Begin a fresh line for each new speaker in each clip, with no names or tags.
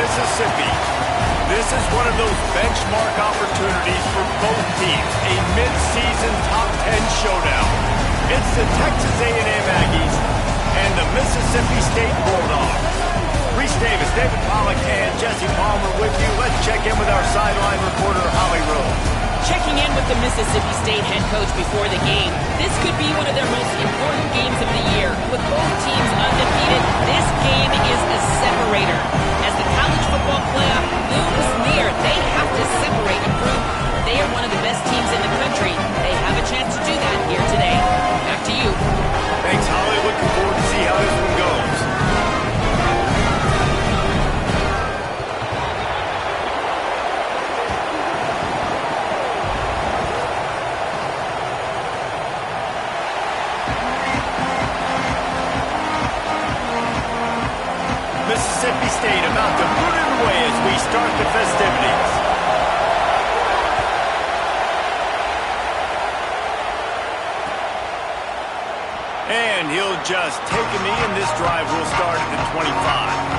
Mississippi. This is one of those benchmark opportunities for both teams, a mid-season top 10 showdown. It's the Texas A&M Aggies and the Mississippi State Bulldogs. Reese Davis, David Pollack, and Jesse Palmer with you. Let's check in with our sideline reporter, Holly Rose.
Checking in with the Mississippi State head coach before the game. This could be one of their most important games of the year. With both teams undefeated, this game is a separator. As the college football playoff looms near, they have to separate and prove they are one of the best teams in the country. They have a chance to do that here today. Back to you.
Thanks, Holly. Looking forward to see how this one goes. Mississippi State about to put it away as we start the festivities. And he'll just take a knee, and this drive will start at the 25.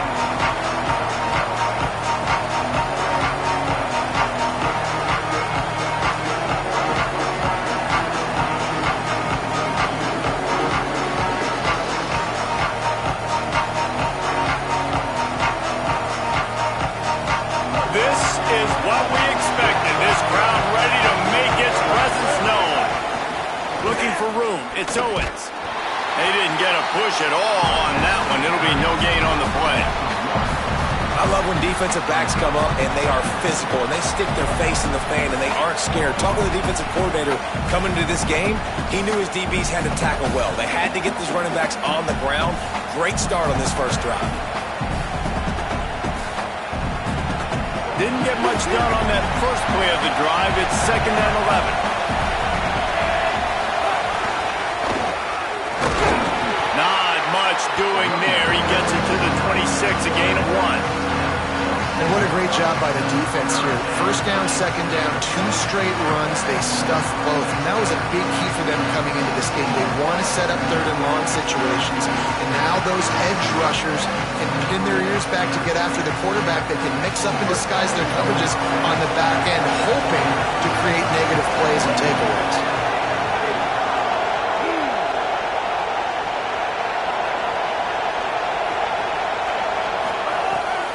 It's Owens. They didn't get a push at all on that one. It'll be no gain on the play.
I love when defensive backs come up and they are physical and they stick their face in the fan and they aren't scared. Talking to the defensive coordinator coming into this game, he knew his DBs had to tackle well. They had to get these running backs on the ground. Great start on this first drive.
Didn't get much done on that first play of the drive. It's 2nd and 11. Doing there. He gets it to the 26, a gain of 1.
And what a great job by the defense here. First down, second down, 2 straight runs. They stuffed both. And that was a big key for them coming into this game. They want to set up 3rd and long situations. And now those edge rushers can pin their ears back to get after the quarterback. They can mix up and disguise their coverages on the back end, hoping to create negative plays and takeaways.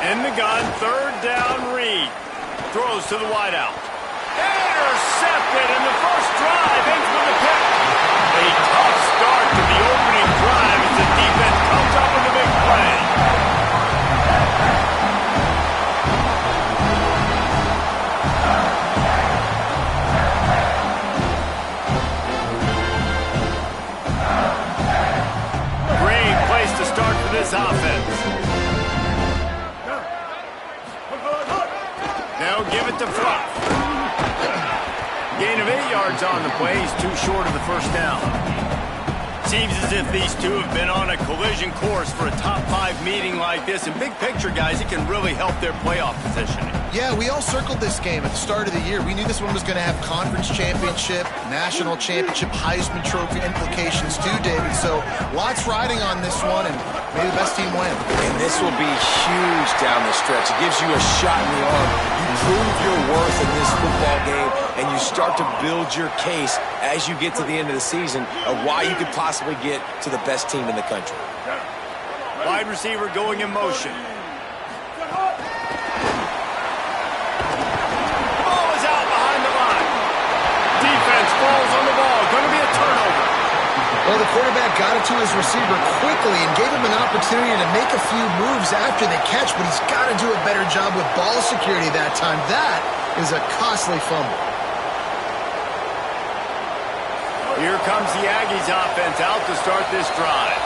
In the gun, 3rd down, Reed. Throws to the wideout. Intercepted, and the first drive ends with a pick. A tough start to the opening drive as the defense comes up with a big play. Great place to start for this offense. Now give it to Fluff. Gain of 8 yards on the play. He's too short of the first down. Seems as if these two have been on a collision course for a top 5 meeting like this. And big picture, guys, it can really help their playoff positioning.
Yeah, we all circled this game at the start of the year. We knew this one was going to have conference championship, national championship, Heisman Trophy implications too, David. So lots riding on this one, and maybe the best team win.
And this will be huge down the stretch. It gives you a shot in the arm. You prove your worth in this football game, and you start to build your case as you get to the end of the season of why you could possibly get to the best team in the country.
Wide receiver going in motion. Falls on the ball. Going to be a turnover.
Well, the quarterback got it to his receiver quickly and gave him an opportunity to make a few moves after the catch, but he's got to do a better job with ball security that time. That is a costly fumble.
Here comes the Aggies offense out to start this drive.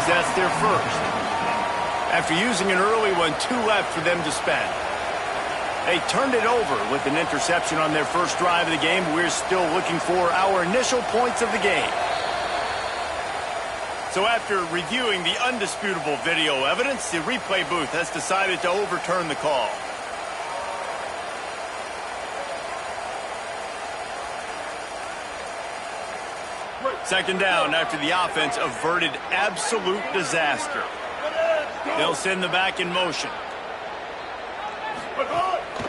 possess their first. After using an early one, 2 left for them to spend. They turned it over with an interception on their first drive of the game. We're still looking for our initial points of the game. So after reviewing the undisputable video evidence, the replay booth has decided to overturn the call. Second down after the offense averted absolute disaster. They'll send the back in motion.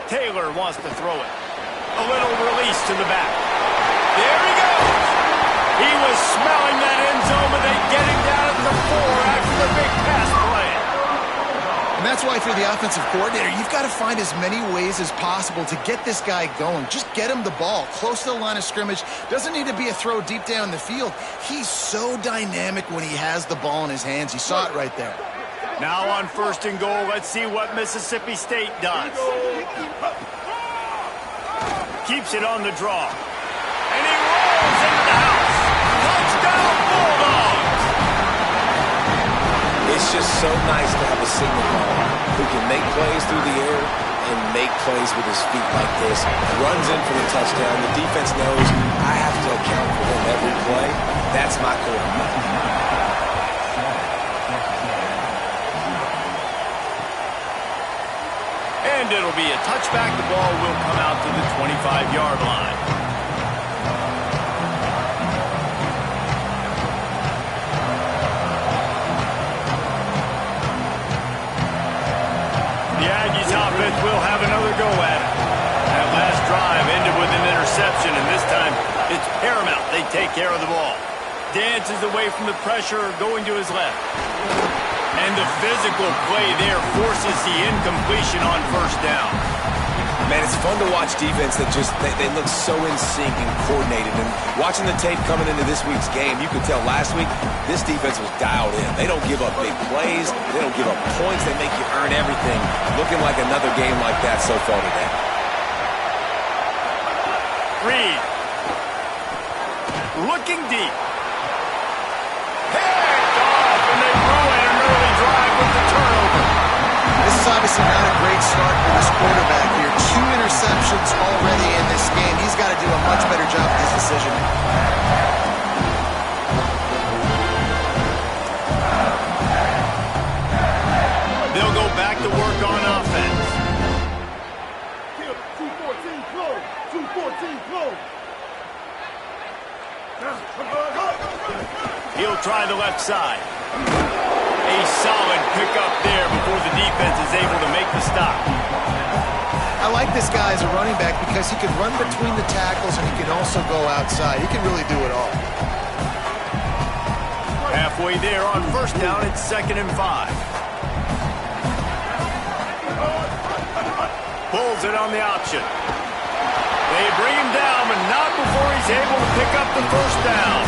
Taylor wants to throw it. A little release to the back. There he goes! He was smelling that end zone, but they get him down at the 4 after the big pass play.
And that's why, if you're the offensive coordinator, you've got to find as many ways as possible to get this guy going. Just get him the ball close to the line of scrimmage. Doesn't need to be a throw deep down the field. He's so dynamic when he has the ball in his hands. You saw it right there.
Now on 1st and goal, let's see what Mississippi State does. Keeps it on the draw. And he rolls into the house. Touchdown, Bulldogs!
It's just so nice to have a signal caller who can make plays through the air and make plays with his feet like this. Runs in for the touchdown. The defense knows I have to account for him every play. That's my quarterback.
And it'll be a touchback. The ball will come out to the 25-yard line. The Aggies offense will have another go at it. That last drive ended with an interception, and this time it's paramount they take care of the ball. Dances away from the pressure, going to his left. And the physical play there forces the incompletion on 1st down.
Man, it's fun to watch defense that just, they look so in sync and coordinated. And watching the tape coming into this week's game, you could tell last week this defense was dialed in. They don't give up big plays. They don't give up points. They make you earn everything. Looking like another game like that so far today.
Reed. Looking deep.
This is obviously not a great start for this quarterback here. 2 interceptions already in this game. He's got to do a much better job with his decision.
They'll go back to work on offense.
2-14 close. 2-14 close.
He'll try the left side. A solid pickup there before the defense is able to make the stop.
I like this guy as a running back because he can run between the tackles and he can also go outside. He can really do it all.
Halfway there on 1st down, it's 2nd and 5. Pulls it on the option. They bring him down, but not before he's able to pick up the 1st down.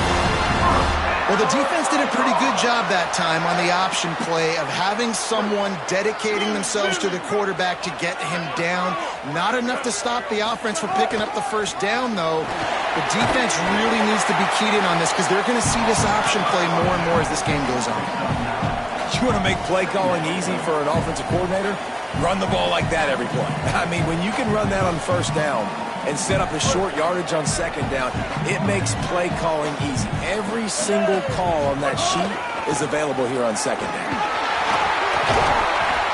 Well, the defense did a pretty good job that time on the option play of having someone dedicating themselves to the quarterback to get him down. Not enough to stop the offense from picking up the 1st down, though. The defense really needs to be keyed in on this because they're going to see this option play more and more as this game goes on.
You want to make play calling easy for an offensive coordinator? Run the ball like that every play. I mean, when you can run that on 1st down and set up a short yardage on 2nd down, it makes play calling easy. Every single call on that sheet is available here on 2nd down.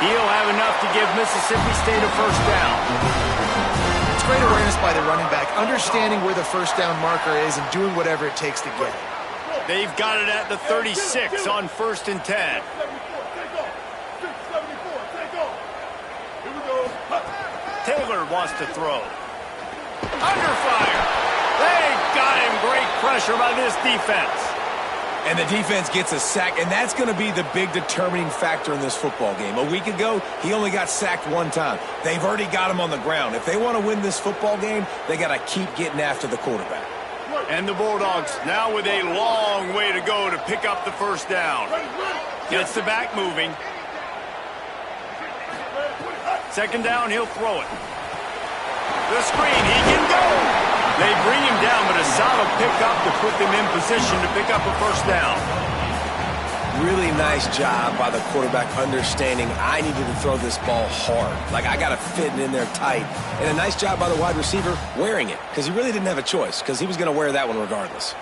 He'll have enough to give Mississippi State a 1st down.
It's great awareness by the running back, understanding where the 1st down marker is and doing whatever it takes to get it.
They've got it at the 36 on 1st and 10. Taylor wants to throw. Under fire. They got him. Great pressure by this defense.
And the defense gets a sack, and that's going to be the big determining factor in this football game. A week ago, he only got sacked 1 time. They've already got him on the ground. If they want to win this football game, they got to keep getting after the quarterback.
And the Bulldogs now with a long way to go to pick up the 1st down. Gets the back moving. 2nd down, he'll throw it. The screen, he can go. They bring him down, but a solid pickup to put them in position to pick up a 1st down.
Really nice job by the quarterback understanding I needed to throw this ball hard. Like, I got to fit it in there tight. And a nice job by the wide receiver wearing it, because he really didn't have a choice, because he was going to wear that one regardless.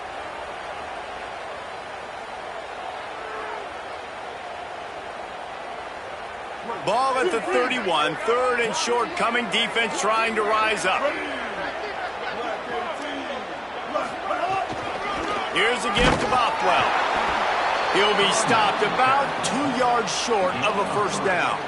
Ball at the 31, third and short coming, defense trying to rise up. Here's a give to Bothwell. He'll be stopped about 2 yards short of a first down.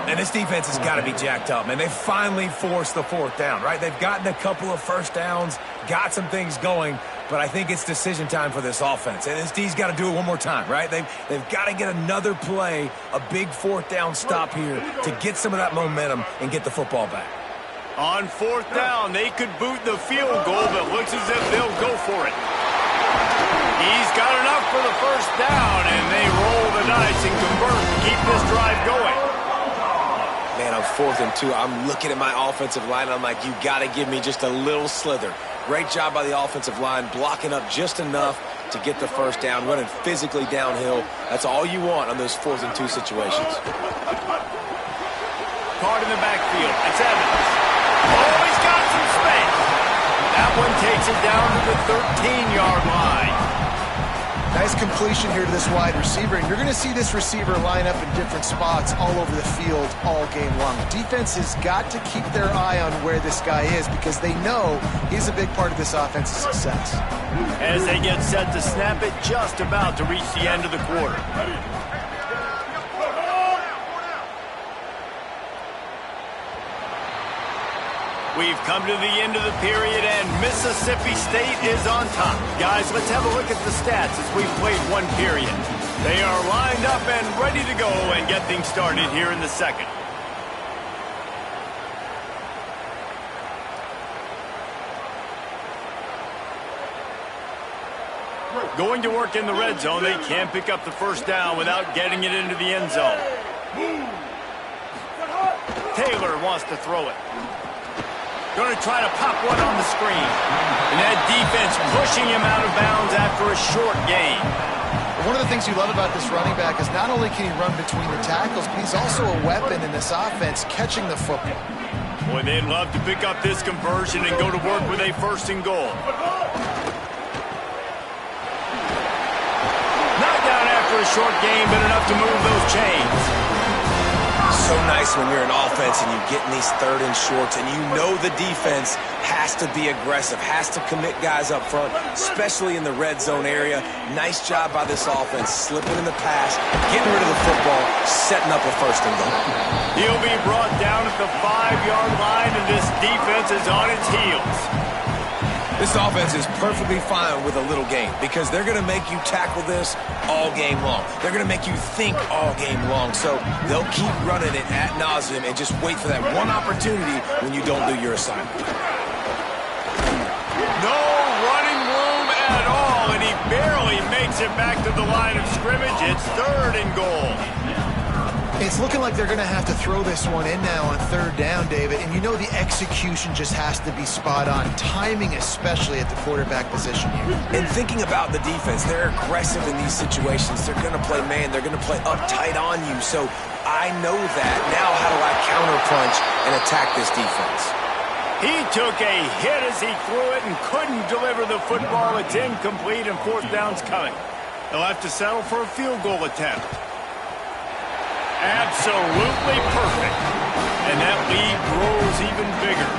And this defense has got to be jacked up, man. They finally forced the fourth down, right? They've gotten a couple of first downs, got some things going, but I think it's decision time for this offense. And this D's got to do it one more time, right? They've got to get another play, a big fourth down stop here to get some of that momentum and get the football back.
On fourth down, they could boot the field goal, but looks as if they'll go for it. He's got enough for the first down, and they roll the dice and convert to keep this drive going.
Man, on 4th and 2, I'm looking at my offensive line. I'm like, you got to give me just a little slither. Great job by the offensive line, blocking up just enough to get the first down, running physically downhill. That's all you want on those 4th and 2 situations.
Card in the backfield. It's Evans. Oh, he's got some space. That one takes it down to the 13-yard line.
Nice completion here to this wide receiver, and you're going to see this receiver line up in different spots all over the field all game long. Defense has got to keep their eye on where this guy is because they know he's a big part of this offense's success.
As they get set to snap it, just about to reach the end of the quarter. We've come to the end of the period, and Mississippi State is on top. Guys, let's have a look at the stats as we've played one period. They are lined up and ready to go and get things started here in the second. Going to work in the red zone. They can't pick up the first down without getting it into the end zone. Taylor wants to throw it. Going to try to pop one on the screen. And that defense pushing him out of bounds after a short gain.
One of the things you love about this running back is not only can he run between the tackles, but he's also a weapon in this offense catching the football.
Boy, they'd love to pick up this conversion and go to work with a first and goal. Not down after a short gain, but enough to move those chains.
So nice when you're an offense and you get in these 3rd and shorts and you know the defense has to be aggressive, has to commit guys up front, especially in the red zone area. Nice job by this offense, slipping in the pass, getting rid of the football, setting up a first and goal.
He'll be brought down at the 5-yard line, and this defense is on its heels.
This offense is perfectly fine with a little game because they're going to make you tackle this all game long. They're going to make you think all game long. So they'll keep running it ad nauseum and just wait for that one opportunity when you don't do your assignment.
No running room at all, and he barely makes it back to the line of scrimmage. It's 3rd and goal.
It's looking like they're going to have to throw this one in now on 3rd down, David. And you know the execution just has to be spot on. Timing especially at the quarterback position here.
And thinking about the defense, they're aggressive in these situations. They're going to play man. They're going to play uptight on you. So I know that. Now how do I counterpunch and attack this defense?
He took a hit as he threw it and couldn't deliver the football. It's incomplete and 4th down's coming. They'll have to settle for a field goal attempt. Absolutely perfect. And that lead grows even bigger.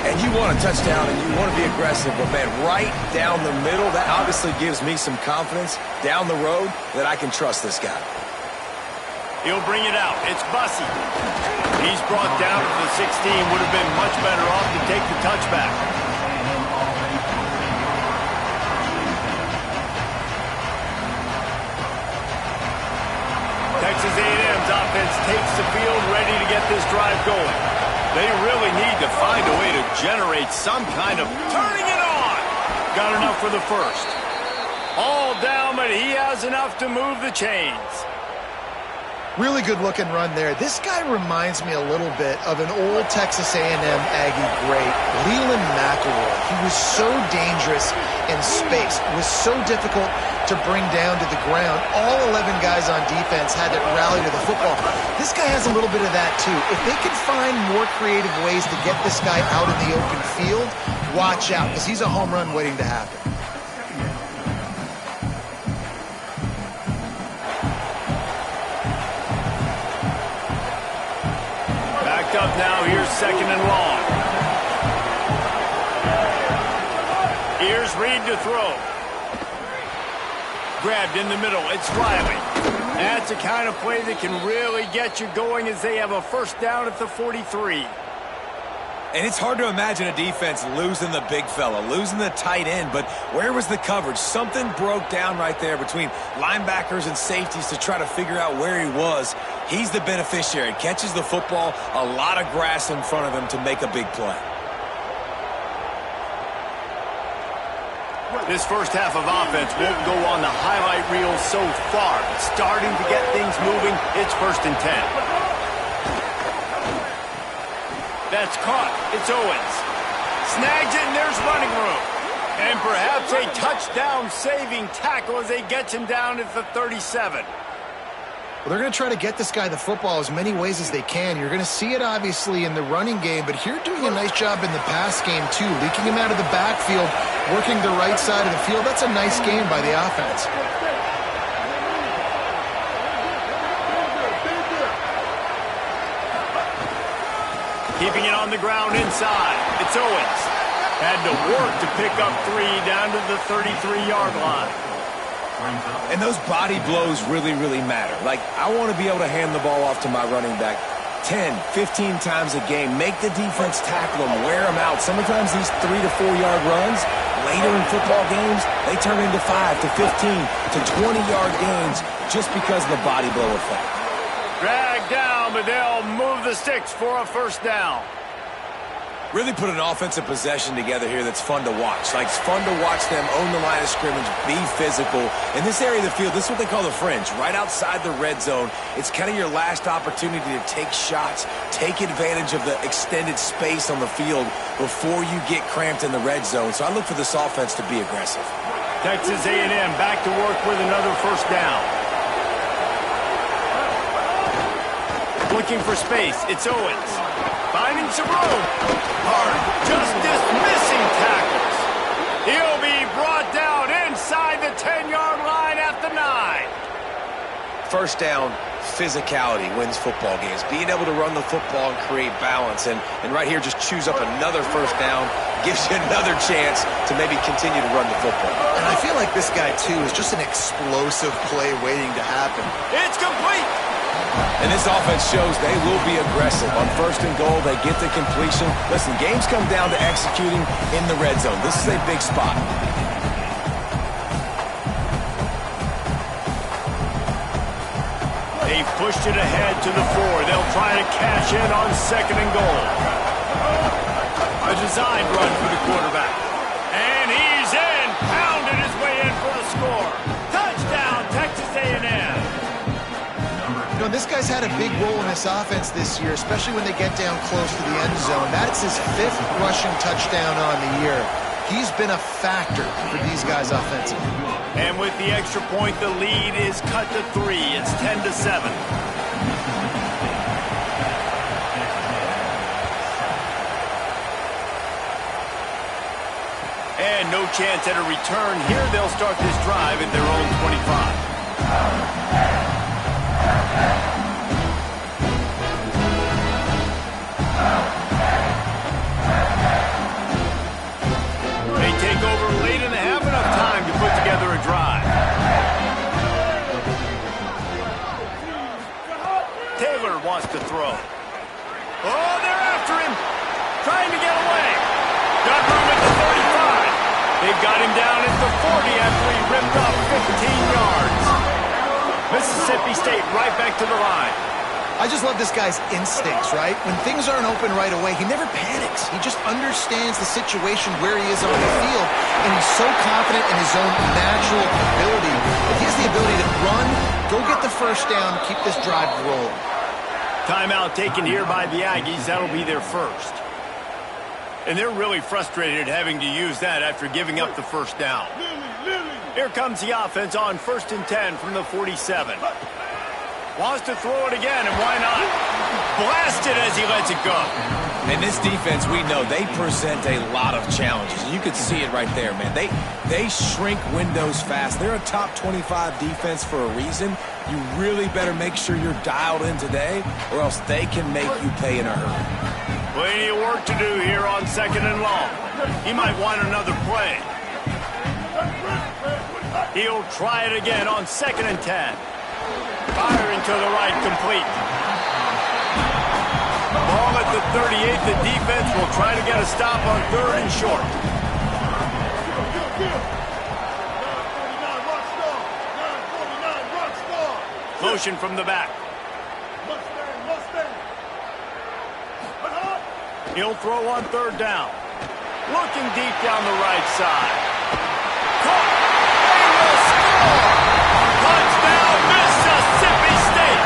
And you want a touchdown and you want to be aggressive, but man, right down the middle, that obviously gives me some confidence down the road that I can trust this guy.
He'll bring it out. It's Bussey. He's brought down to the 16. Would have been much better off to take the touchback. Texas A&M's offense takes the field, ready to get this drive going. They really need to find a way to generate some kind of turning it on. Got enough for the first. All down, but he has enough to move the chains.
Really good looking run there. This guy reminds me a little bit of an old Texas A&M Aggie great, Leland McElroy. He was so dangerous in space. It was so difficult to bring down to the ground. All 11 guys on defense had to rally to the football. This guy has a little bit of that too. If they can find more creative ways to get this guy out in the open field, watch out, because he's a home run waiting to happen.
Up now, here's second and long. Here's Reed to throw. Grabbed in the middle, it's Riley. That's the kind of play that can really get you going as they have a first down at the 43.
And it's hard to imagine a defense losing the big fella, losing the tight end, but where was the coverage? Something broke down right there between linebackers and safeties to try to figure out where he was. He's the beneficiary. Catches the football, a lot of grass in front of him to make a big play.
This first half of offense won't go on the highlight reel so far. Starting to get things moving, it's 1st and 10. That's caught. It's Owens. Snags it, and there's running room. And perhaps a touchdown-saving tackle as they get him down at the 37.
Well, they're going to try to get this guy the football as many ways as they can. You're going to see it, obviously, in the running game, but here doing a nice job in the pass game, too. Leaking him out of the backfield, working the right side of the field. That's a nice game by the offense.
Keeping it on the ground inside. It's Owens. Had to work to pick up 3 down to the 33-yard line.
And those body blows really, really matter. Like, I want to be able to hand the ball off to my running back 10, 15 times a game. Make the defense tackle them, wear them out. Sometimes these 3 to 4-yard runs, later in football games, they turn into 5 to 15 to 20-yard gains just because of the body blow effect.
Dragged down, but they'll move the sticks for a first down.
Really put an offensive possession together here that's fun to watch. Like, it's fun to watch them own the line of scrimmage, be physical. In this area of the field, this is what they call the fringe, right outside the red zone. It's kind of your last opportunity to take shots, take advantage of the extended space on the field before you get cramped in the red zone. So I look for this offense to be aggressive.
Texas A&M back to work with another first down. Looking for space, it's Owens. Finding some room. Hard, just dismissing tackles. He'll be brought down inside the 10-yard line at the 9.
First down, physicality wins football games. Being able to run the football and create balance. And right here, just choose up another first down. Gives you another chance to maybe continue to run the football.
And I feel like this guy, too, is just an explosive play waiting to happen.
It's complete.
And this offense shows they will be aggressive. On 1st and goal, they get the completion. Listen, games come down to executing in the red zone. This is a big spot.
They pushed it ahead to the 4. They'll try to cash in on 2nd and goal. A designed run for the quarterback. And he's in. Pounded his way in for the score. Touchdown, Texas A&M.
You know, this guy's had a big role in this offense this year, especially when they get down close to the end zone. That's his 5th rushing touchdown on the year. He's been a factor for these guys offensively.
And with the extra point, the lead is cut to 3. It's 10-7. And no chance at a return here. They'll start this drive at their own 25. They take over late and have enough time to put together a drive. Taylor wants to throw. Oh, they're after him. Trying to get away. Got room at the 35. They've got him down at the 40 after he ripped off 15 yards. Mississippi State right back to the line.
I just love this guy's instincts, right? When things aren't open right away, he never panics. He just understands the situation where he is on the field, and he's so confident in his own natural ability that he has the ability to run, Go get the first down, keep this drive rolling.
Timeout taken here by the Aggies. That'll be their first. And they're really frustrated having to use that after giving up the first down. Here comes the offense on 1st and 10 from the 47. Wants to throw it again, and why not? Blasted as he lets it go.
And this defense, we know, they present a lot of challenges. You can see it right there, man. They shrink windows fast. They're a top 25 defense for a reason. You really better make sure you're dialed in today, or else they can make you pay in a hurry.
Plenty of work to do here on 2nd and long. He might want another play. He'll try it again on 2nd and 10. Firing to the right, complete. Ball at the 38. The defense will try to get a stop on 3rd and short. 949 Rockstar. Motion from the back. He'll throw on 3rd down. Looking deep down the right side. Caught. They will score. Touchdown, Mississippi State.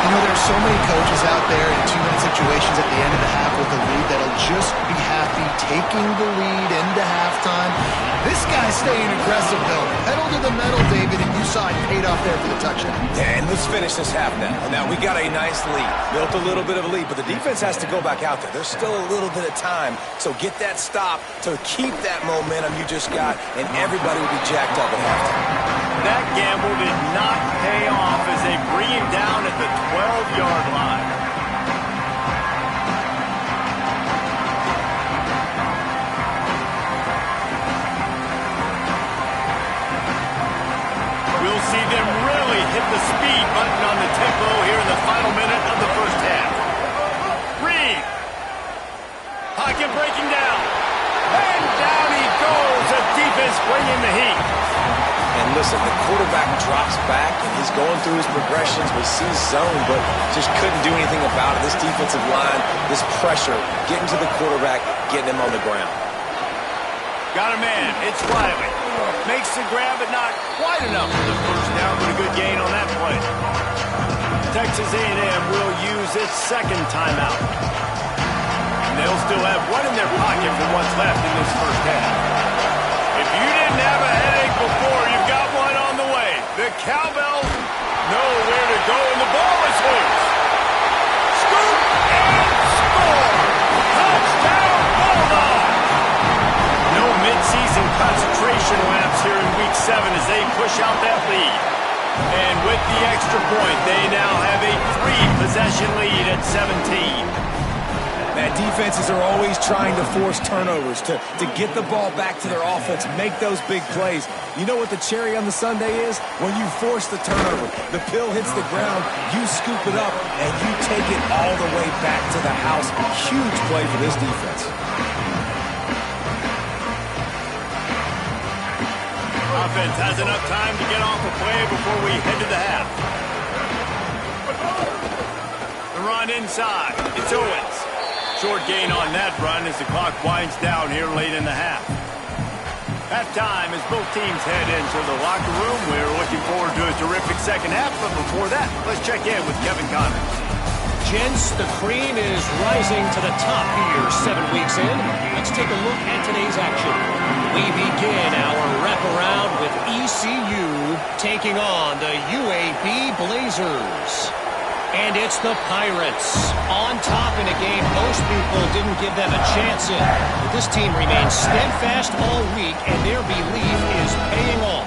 You know, there's so many coaches out there in 2-minute situations at the end of the half with the lead that'll just be happy taking the lead into halftime. This guy's staying aggressive, though. Pedal to the metal, David, and you saw it paid off there for the touchdown.
Yeah, and let's finish this half now. Now, we got a nice lead. Built a little bit of a lead, but the defense has to go back out there. There's still a little bit of time, so get that stop to keep that momentum you just got, and everybody will be jacked up at halftime.
That gamble did not pay off as they bring him down at the 12-yard line. We'll see them really hit the speed button on the tempo here in the final minute of the first half. Reed. Pocket breaking down. And down he goes. The defense bringing the heat.
And listen, the quarterback drops back, and he's going through his progressions. We see zone, but just couldn't do anything about it. This defensive line, this pressure, getting to the quarterback, getting him on the ground.
Got a man. It's Riley. Makes the grab, but not quite enough for the first down, but a good gain on that play. Texas A&M will use its 2nd timeout. And they'll still have one in their pocket for what's left in this first half. If you didn't have a headache before, you've got one on the way. The Cowbells know where to go, and the ball is loose. Scoop and score. Touchdown, Bulldogs. No mid-season concentration laps here in Week 7 as they push out that lead. And with the extra point, they now have a 3-possession lead at 17.
Man, defenses are always trying to force turnovers to get the ball back to their offense, make those big plays. You know what the cherry on the sundae is? When you force the turnover, the pill hits the ground, you scoop it up, and you take it all the way back to the house. Huge play for this defense.
Offense has enough time to get off a play before we head to the half. The run inside. It's Owens. Short gain on that run as the clock winds down here late in the half. Halftime as both teams head into the locker room. We're looking forward to a terrific second half, but before that, let's check in with Kevin Connors.
Gents, the cream is rising to the top here 7 weeks in. Let's take a look at today's action. We begin our wraparound with ECU taking on the UAB Blazers. And it's the Pirates on top in a game most people didn't give them a chance in. But this team remains steadfast all week, and their belief is paying off.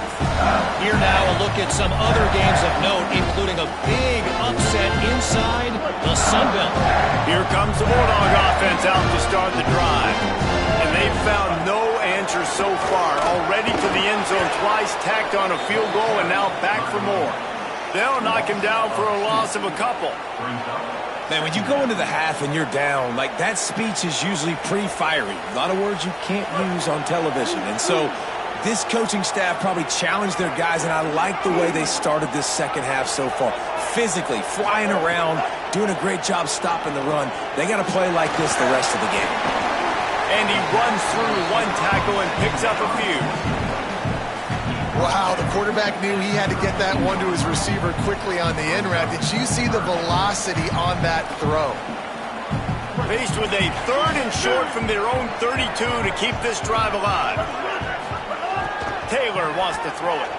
Here now a look at some other games of note, including a big upset inside the Sun Belt.
Here comes the Bulldog offense out to start the drive. And they've found no answer so far. Already to the end zone twice, tacked on a field goal, and now back for more. They'll knock him down for a loss of a couple.
Man, when you go into the half and you're down, like that speech is usually pretty fiery. A lot of words you can't use on television. And so this coaching staff probably challenged their guys, and I like the way they started this second half so far. Physically, flying around, doing a great job stopping the run. They got to play like this the rest of the game.
And he runs through one tackle and picks up a few.
Wow, the quarterback knew he had to get that one to his receiver quickly on the in route. Did you see the velocity on that throw?
Faced with a 3rd and short from their own 32 to keep this drive alive. Taylor wants to throw it.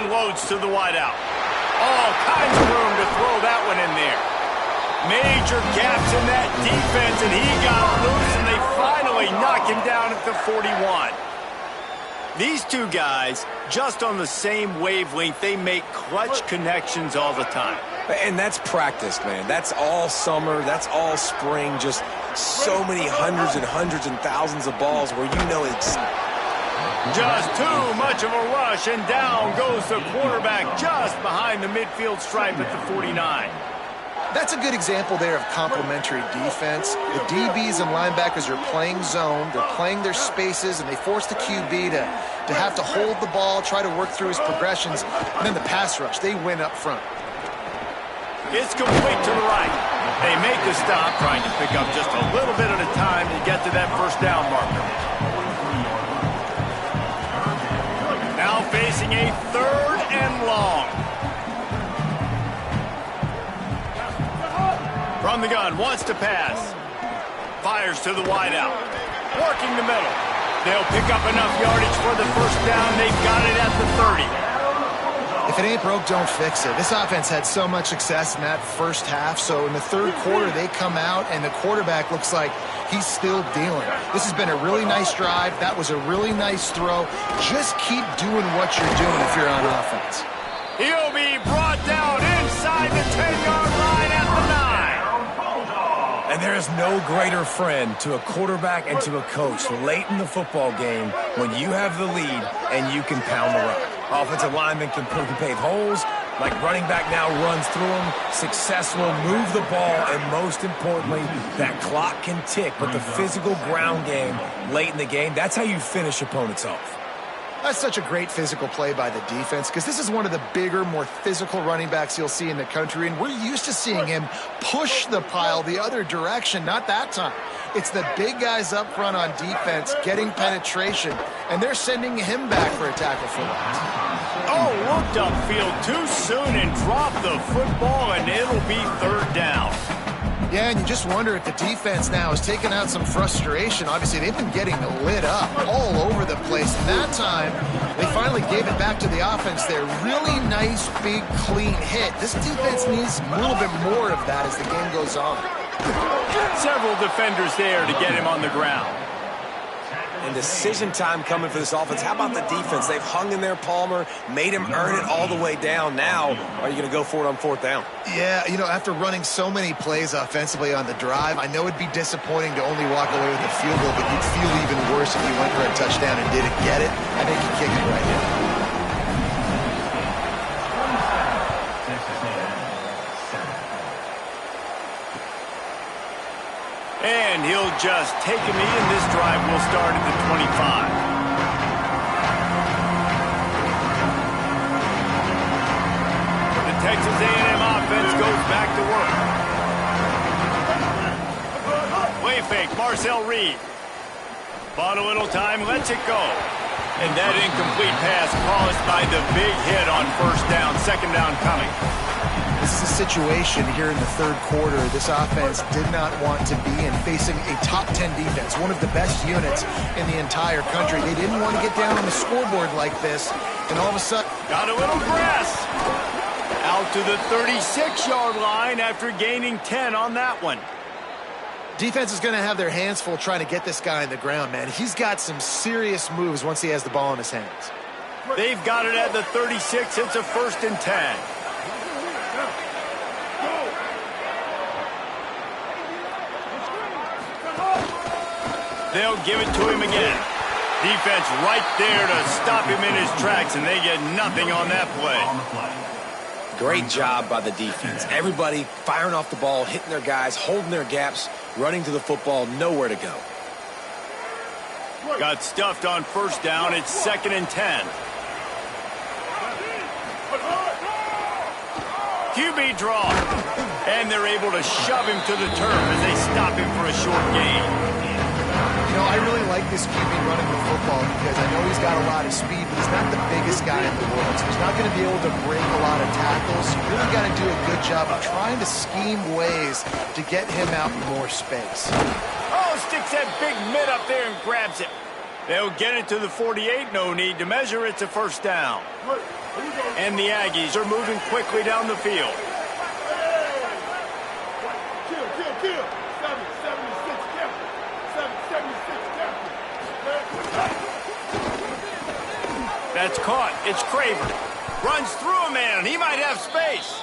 Unloads to the wideout. All kinds of room to throw that one in there. Major gaps in that defense, and he got loose, and they finally knock him down at the 41. These two guys, just on the same wavelength, they make clutch connections all the time.
And that's practice, man. That's all summer. That's all spring. Just so many hundreds and thousands of balls where you know it's...
Just too much of a rush, and down goes the quarterback just behind the midfield stripe at the 49.
That's a good example there of complementary defense. The DBs and linebackers are playing zone, they're playing their spaces, and they force the QB to have to hold the ball, try to work through his progressions, and then the pass rush, they win up front.
It's complete to the right. They make the stop, trying to pick up just a little bit at a time to get to that first down marker. Now facing a 3rd and long. From the gun, wants to pass. Fires to the wideout. Working the middle. They'll pick up enough yardage for the first down. They've got it at the 30.
If it ain't broke, don't fix it. This offense had so much success in that first half, so in the 3rd quarter, they come out, and the quarterback looks like he's still dealing. This has been a really nice drive. That was a really nice throw. Just keep doing what you're doing if you're on offense.
He'll be brought down inside the 10-yard line at the 9.
And there is no greater friend to a quarterback and to a coach late in the football game when you have the lead and you can pound the rock. Offensive linemen can pave holes, like running back now runs through them. Success will move the ball, and most importantly, that clock can tick. But the physical ground game late in the game, that's how you finish opponents off.
That's such a great physical play by the defense because this is one of the bigger, more physical running backs you'll see in the country, and we're used to seeing him push the pile the other direction, not that time. It's the big guys up front on defense getting penetration, and they're sending him back for a tackle for loss.
Oh, looked upfield too soon and dropped the football, and it'll be 3rd down.
Yeah, and you just wonder if the defense now is taking out some frustration. Obviously, they've been getting lit up all over the place. And that time, they finally gave it back to the offense there. Really nice, big, clean hit. This defense needs a little bit more of that as the game goes on.
Several defenders there to get him on the ground.
And decision time coming for this offense. How about the defense? They've hung in there, Palmer, made him earn it all the way down. Now, are you going to go for it on 4th down?
Yeah, you know, after running so many plays offensively on the drive, I know it'd be disappointing to only walk away with a field goal, but you'd feel even worse if you went for a touchdown and didn't get it. I think you kick it right here.
And he'll just take him in. This drive will start at the 25. The Texas A&M offense goes back to work. Play fake, Marcel Reed. Bought a little time, lets it go. And that incomplete pass caused by the big hit on 1st down, 2nd down coming.
This is a situation here in the 3rd quarter this offense did not want to be in, facing a top 10 defense, one of the best units in the entire country. They didn't want to get down on the scoreboard like this, and all of a sudden...
Got a little press. Out to the 36-yard line after gaining 10 on that one.
Defense is going to have their hands full trying to get this guy in the ground, man. He's got some serious moves once he has the ball in his hands.
They've got it at the 36. It's a 1st and 10. They'll give it to him again. Defense right there to stop him in his tracks, and they get nothing on that play.
Great job by the defense. Everybody firing off the ball, hitting their guys, holding their gaps, running to the football, nowhere to go.
Got stuffed on 1st down. It's 2nd and 10. QB draw. And they're able to shove him to the turf as they stop him for a short gain.
You know, I really like this QB running the football because I know he's got a lot of speed, but he's not the biggest guy in the world. So he's not going to be able to break a lot of tackles. You really got to do a good job of trying to scheme ways to get him out in more space.
Oh, sticks that big mid up there and grabs it. They'll get it to the 48. No need to measure. It's a first down. And the Aggies are moving quickly down the field.
Kill. 776 captain. 776 captain.
That's caught. It's Craver. Runs through a man. He might have space.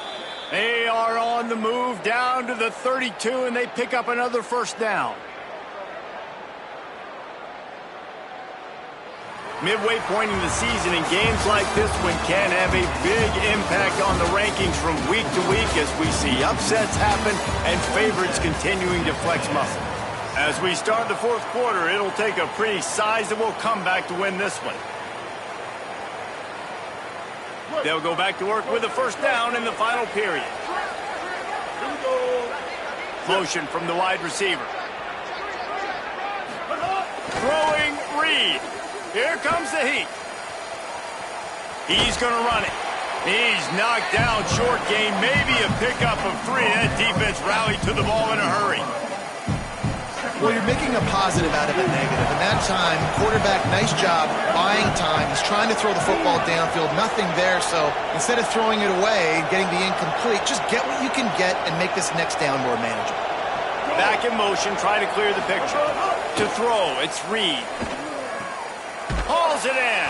They are on the move down to the 32, and they pick up another first down. Midway point in the season, and games like this one can have a big impact on the rankings from week to week as we see upsets happen and favorites continuing to flex muscle. As we start the fourth quarter, it'll take a pretty sizable comeback to win this one. They'll go back to work with a first down in the final period. Motion from the wide receiver. Throwing Reed. Here comes the heat. He's going to run it. He's knocked down short game, maybe a pickup of 3. That defense rallied to the ball in a hurry.
Well, you're making a positive out of a negative. And that time, quarterback, nice job buying time. He's trying to throw the football downfield. Nothing there, so instead of throwing it away and getting the incomplete, just get what you can get and make this next down more manageable.
Back in motion, try to clear the picture. To throw, it's Reed. Hauls it in.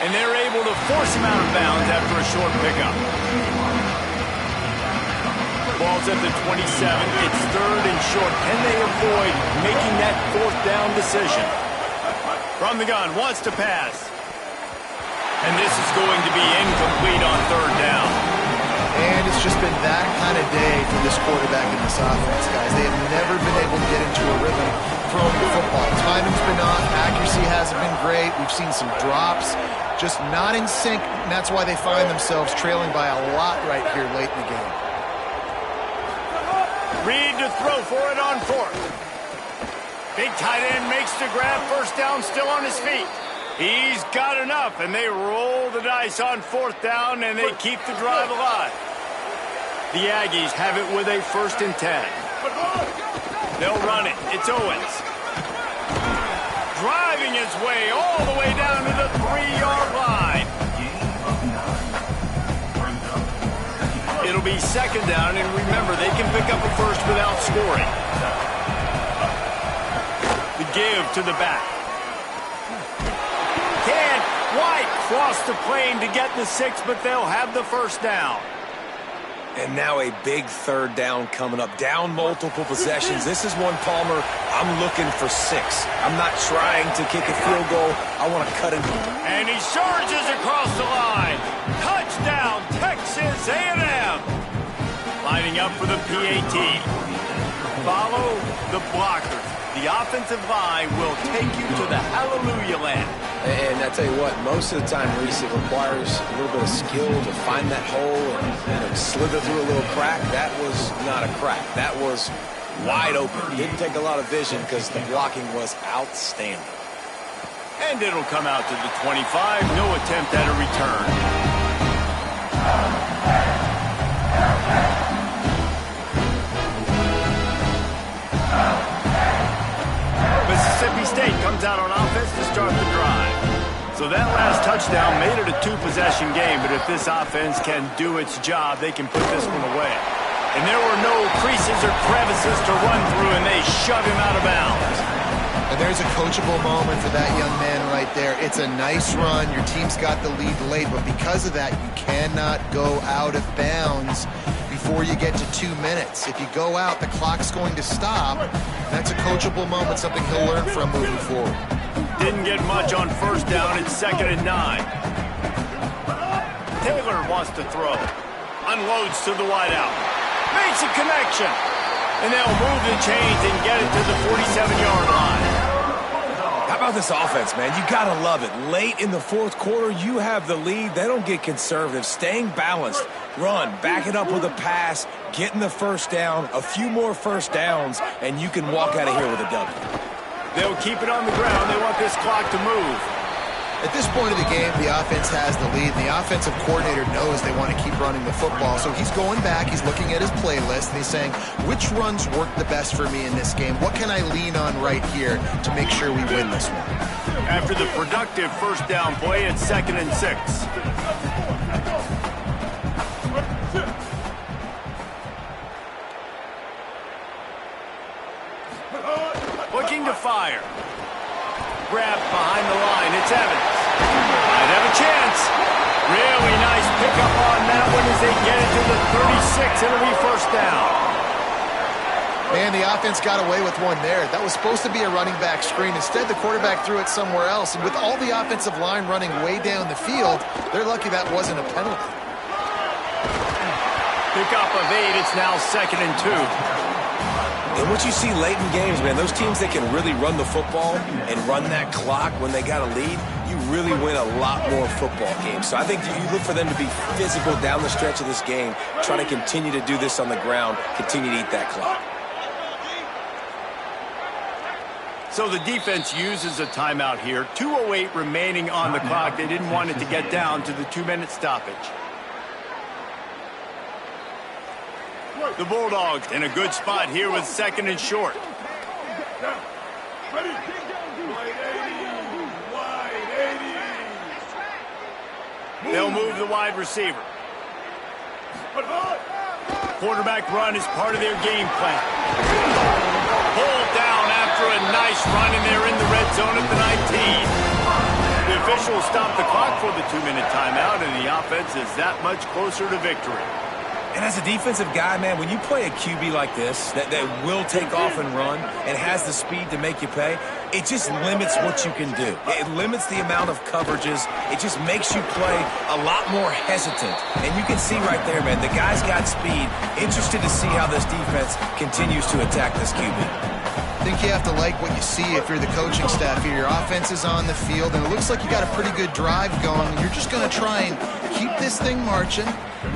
And they're able to force him out of bounds after a short pickup. Ball's at the 27. It's third and short. Can they avoid making that fourth down decision? From the gun, wants to pass. And this is going to be incomplete on third down.
And it's just been that kind of day for this quarterback in this offense, guys. They have never been able to get into a rhythm throwing the football. Timing's been off. Accuracy hasn't been great. We've seen some drops. Just not in sync, and that's why they find themselves trailing by a lot right here late in the game.
Reed to throw for it on fourth. Big tight end makes the grab. First down, still on his feet. He's got enough, and they roll the dice on fourth down, and they keep the drive alive. The Aggies have it with a 1st and 10. They'll run it. It's Owens. Driving his way all the way down to the 3-yard line. It'll be second down, and remember, they can pick up a first without scoring. The give to the back. White crossed the plane to get the 6, but they'll have the first down.
And now a big third down coming up. Down multiple possessions. This is one, Palmer, I'm looking for 6. I'm not trying to kick a field goal. I want to cut it.
And he surges across the line. Touchdown, Texas A&M. Lining up for the PAT. Follow the blockers. The offensive line will take you to the hallelujah land.
And I tell you what, most of the time, Reese, it requires a little bit of skill to find that hole and slither through a little crack. That was not a crack. That was wide open. Didn't take a lot of vision because the blocking was outstanding.
And it'll come out to the 25. No attempt at a return. Mississippi State comes out on offense to start the drive. So that last touchdown made it a 2-possession game, but if this offense can do its job, they can put this one away. And there were no creases or crevices to run through, and they shove him out of bounds.
And there's a coachable moment for that young man right there. It's a nice run. Your team's got the lead late, but because of that, you cannot go out of bounds before you get to 2 minutes. If you go out, the clock's going to stop. That's a coachable moment, something he'll learn from moving forward.
Didn't get much on first down. It's 2nd and 9. Taylor wants to throw. Unloads to the wideout. Makes a connection. And they'll move the chains and get it to the 47-yard line.
How about this offense, man? You got to love it. Late in the fourth quarter, you have the lead. They don't get conservative. Staying balanced. Run, back it up with a pass, getting the first down, a few more first downs, and you can walk out of here with a W.
They'll keep it on the ground. They want this clock to move.
At this point of the game, the offense has the lead, and the offensive coordinator knows they want to keep running the football. So he's going back, he's looking at his playlist, and he's saying, which runs work the best for me in this game? What can I lean on right here to make sure we win this one?
After the productive first down play, it's 2nd and 6. Looking to fire. Grab behind the line. It's Evans. Might have a chance. Really nice pickup on that one as they get it to the 36. It'll be first down.
Man, the offense got away with one there. That was supposed to be a running back screen. Instead, the quarterback threw it somewhere else. And with all the offensive line running way down the field, they're lucky that wasn't a penalty.
Pickup of 8. It's now 2nd and 2.
And what you see late in games, man, those teams that can really run the football and run that clock when they got a lead, you really win a lot more football games. So I think you look for them to be physical down the stretch of this game, trying to continue to do this on the ground, continue to eat that clock.
So the defense uses a timeout here. 2:08 remaining on the clock. They didn't want it to get down to the 2-minute stoppage. The Bulldogs in a good spot here with 2nd and short.
Ready? Wide 80.
They'll move the wide receiver. Quarterback run is part of their game plan. Pulled down after a nice run, and they're in the red zone at the 19. The officials stop the clock for the 2-minute timeout, and the offense is that much closer to victory.
And as a defensive guy, man, when you play a QB like this, that will take off and run and has the speed to make you pay, it just limits what you can do. It limits the amount of coverages. It just makes you play a lot more hesitant. And you can see right there, man, the guy's got speed. Interested to see how this defense continues to attack this QB.
I think you have to like what you see if you're the coaching staff here. Your offense is on the field, and it looks like you got a pretty good drive going. You're just going to try and keep this thing marching,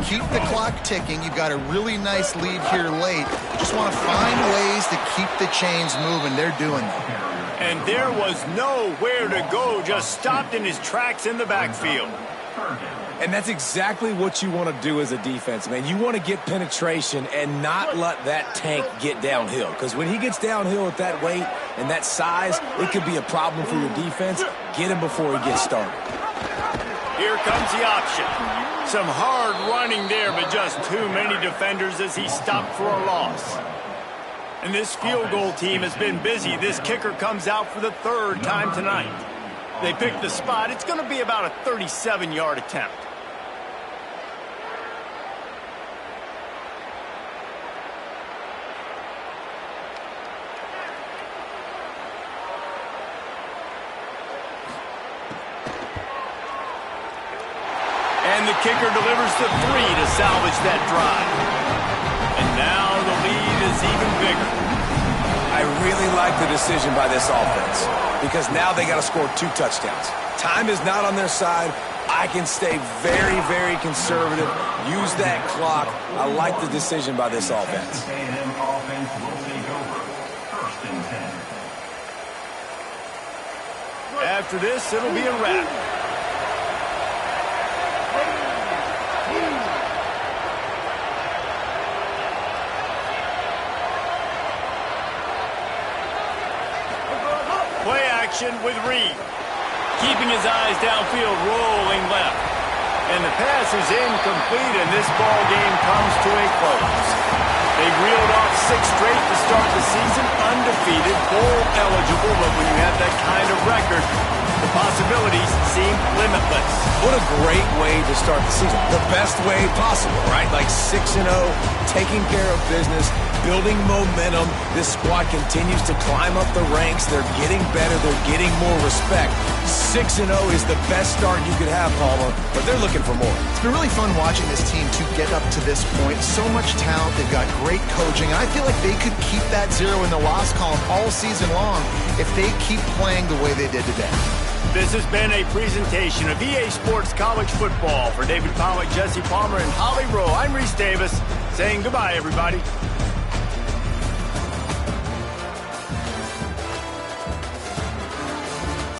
keep the clock ticking. You've got a really nice lead here late. You just want to find ways to keep the chains moving. They're doing that.
And there was nowhere to go, just stopped in his tracks in the backfield.
And that's exactly what you want to do as a defense, man. You want to get penetration and not let that tank get downhill. Because when he gets downhill at that weight and that size, it could be a problem for your defense. Get him before he gets started.
Here comes the option. Some hard running there, but just too many defenders as he stopped for a loss. And this field goal team has been busy. This kicker comes out for the 3rd time tonight. They picked the spot. It's going to be about a 37-yard attempt. And the kicker delivers the 3 to salvage that drive. And now the lead is even bigger.
I really like the decision by this offense because now they got to score 2 touchdowns. Time is not on their side. I can stay very, very conservative, use that clock. I like the decision by this offense.
After this, it'll be a wrap. Play action with Reed. Keeping his eyes downfield, rolling left. And the pass is incomplete, and this ball game comes to a close. They've reeled off 6 straight to start the season, undefeated, bowl eligible, but when you have that kind of record, the possibilities seem limitless.
What a great way to start the season. The best way possible, right? Like 6-0, taking care of business, building momentum. This squad continues to climb up the ranks. They're getting better. They're getting more respect. 6-0 is the best start you could have, Palmer, but they're looking for more.
It's been really fun watching this team to get up to this point. So much talent. They've got great coaching. I feel like they could keep that 0 in the loss column all season long if they keep playing the way they did today.
This has been a presentation of EA Sports College Football. For David Pollack, Jesse Palmer, and Holly Rowe, I'm Reese Davis saying goodbye, everybody.